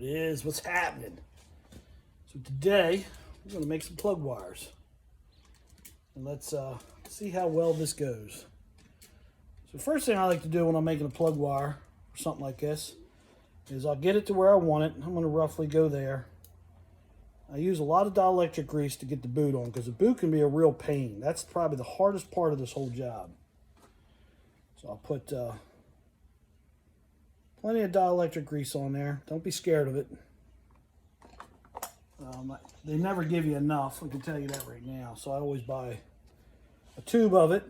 it is. What's happening? So today we're going to make some plug wires, and let's see how well this goes. So first thing I like to do when I'm making a plug wire or something like this is I'll get it to where I want it. I'm going to roughly go there. I use a lot of dielectric grease to get the boot on because the boot can be a real pain. That's probably the hardest part of this whole job. So I'll put plenty of dielectric grease on there. Don't be scared of it. They never give you enough, I can tell you that right now. So I always buy a tube of it.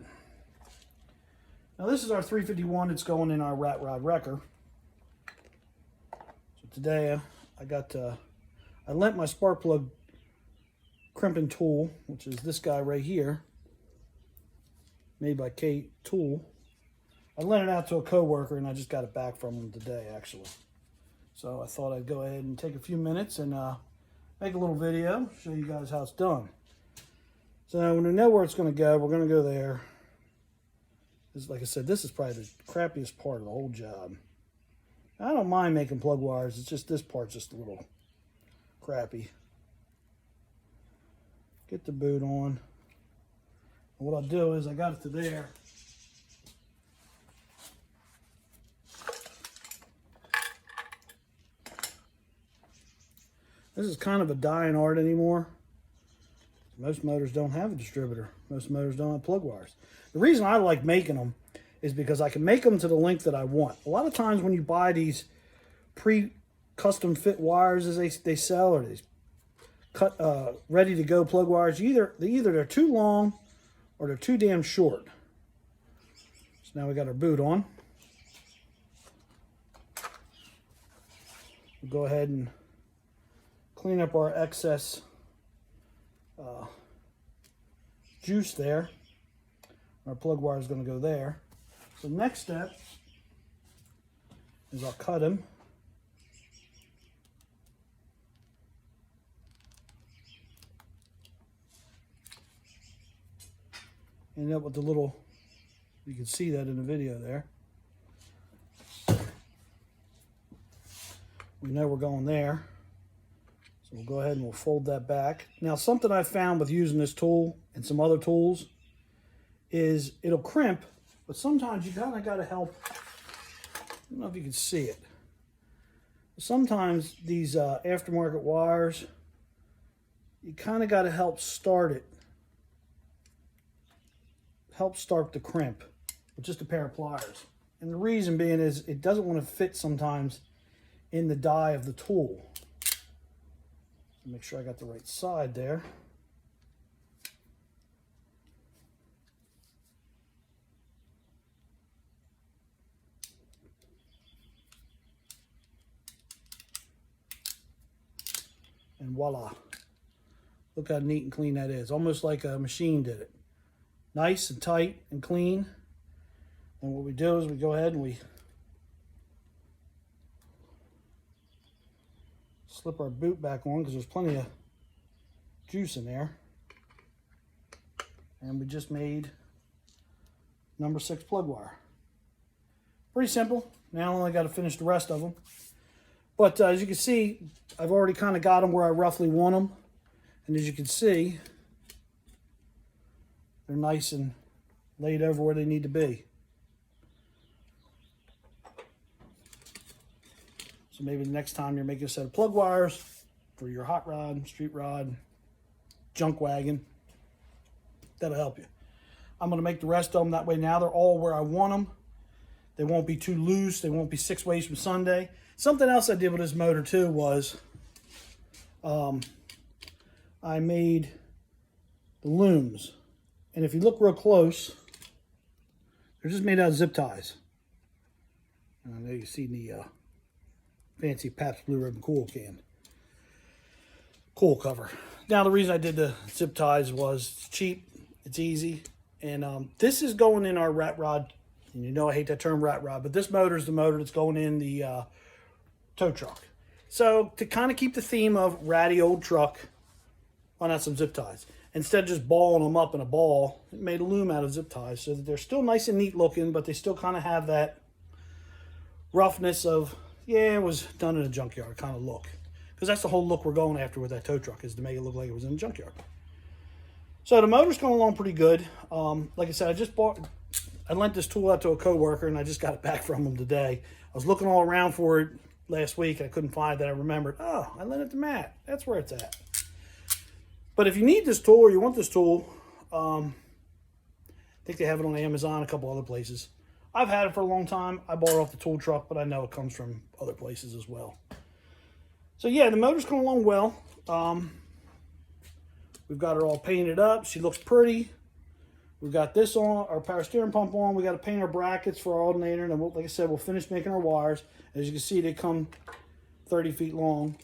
Now this is our 351. It's going in our rat rod wrecker. So today I lent my spark plug crimping tool, which is this guy right here, made by K Tool. I lent it out to a coworker and I just got it back from him today, actually. So I thought I'd go ahead and take a few minutes and make a little video, show you guys how it's done. So now when we know where it's going to go, we're going to go there. This, like I said, this is probably the crappiest part of the whole job. I don't mind making plug wires. It's just this part's just a little crappy. Get the boot on. And what I'll do is I got it to there. This is kind of a dying art anymore. Most motors don't have a distributor. Most motors don't have plug wires. The reason I like making them is because I can make them to the length that I want. A lot of times when you buy these pre-custom fit wires as they sell, or these cut ready to go plug wires, either they're too long or they're too damn short. So now we got our boot on. We'll go ahead and clean up our excess juice there. Our plug wire is going to go there. So next step is I'll cut him. End up with the little, you can see that in the video there. We know we're going there. So we'll go ahead and we'll fold that back. Now something I found with using this tool and some other tools is it'll crimp, but sometimes you kind of got to help. I don't know if you can see it. Sometimes these aftermarket wires, you kind of got to help start it. Help start the crimp with just a pair of pliers. And the reason being is it doesn't want to fit sometimes in the die of the tool. Make sure I got the right side there. And voila. Look how neat and clean that is. Almost like a machine did it. Nice and tight and clean. And what we do is we go ahead and we slip our boot back on because there's plenty of juice in there. And we just made number 6 plug wire. Pretty simple. Now I only got to finish the rest of them. But as you can see, I've already kind of got them where I roughly want them. And as you can see, they're nice and laid over where they need to be. So maybe the next time you're making a set of plug wires for your hot rod, street rod, junk wagon, that'll help you. I'm going to make the rest of them that way. Now they're all where I want them. They won't be too loose. They won't be 6 ways from Sunday. Something else I did with this motor too was I made the looms. And if you look real close, they're just made out of zip ties. And I know you see the fancy Pabst Blue Ribbon cool cover. Now the reason I did the zip ties was it's cheap, it's easy, and this is going in our rat rod. And you know I hate that term rat rod, but this motor is the motor that's going in the tow truck. So to kind of keep the theme of ratty old truck, why not some zip ties? Instead of just balling them up in a ball, it made a loom out of zip ties so that they're still nice and neat looking, but they still kind of have that roughness of Yeah, it was done in a junkyard kind of look. Because that's the whole look we're going after with that tow truck, is to make it look like it was in a junkyard. So the motor's going along pretty good. Like I said, I lent this tool out to a coworker, and I just got it back from him today. I was looking all around for it last week. I couldn't find it. I remembered, oh, I lent it to Matt. That's where it's at. But if you need this tool or you want this tool, I think they have it on Amazon, a couple other places. I've had it for a long time. I bought it off the tool truck, but I know it comes from other places as well. So yeah, the motor's coming along well. We've got her all painted up. She looks pretty. We've got this on, our power steering pump on. We got to paint our brackets for our alternator. And then like I said, we'll finish making our wires. As you can see, they come 30 feet long.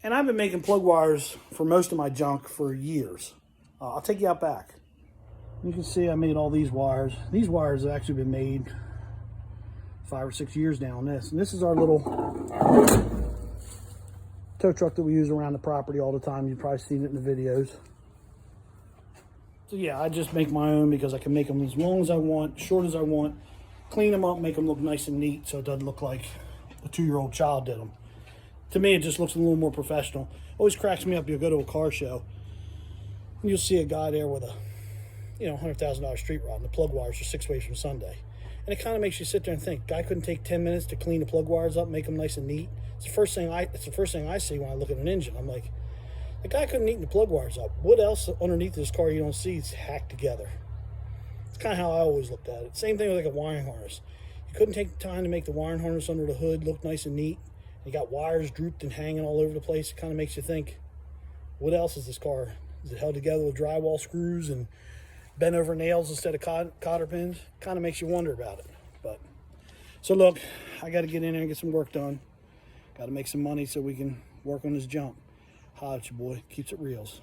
And I've been making plug wires for most of my junk for years. I'll take you out back. You can see I made all these wires. These wires have actually been made 5 or 6 years now on this. And this is our little tow truck that we use around the property all the time. You've probably seen it in the videos. So yeah, I just make my own because I can make them as long as I want, short as I want, clean them up, make them look nice and neat so it doesn't look like a 2-year-old child did them. To me, it just looks a little more professional. Always cracks me up. You'll go to a car show and you'll see a guy there with a, $100,000 street rod, and the plug wires are 6 ways from Sunday. And it kind of makes you sit there and think, guy couldn't take 10 minutes to clean the plug wires up, make them nice and neat. It's the first thing I see when I look at an engine. I'm like, the guy couldn't neaten the plug wires up. What else underneath this car you don't see is hacked together? It's kind of how I always looked at it. Same thing with like a wiring harness. You couldn't take the time to make the wiring harness under the hood look nice and neat. You got wires drooped and hanging all over the place. It kind of makes you think, what else is this car? Is it held together with drywall screws and bent over nails instead of cotter pins? Kind of makes you wonder about it. So look, I got to get in there and get some work done. Got to make some money so we can work on this junk. Holla at you, boy. Keeps it reals.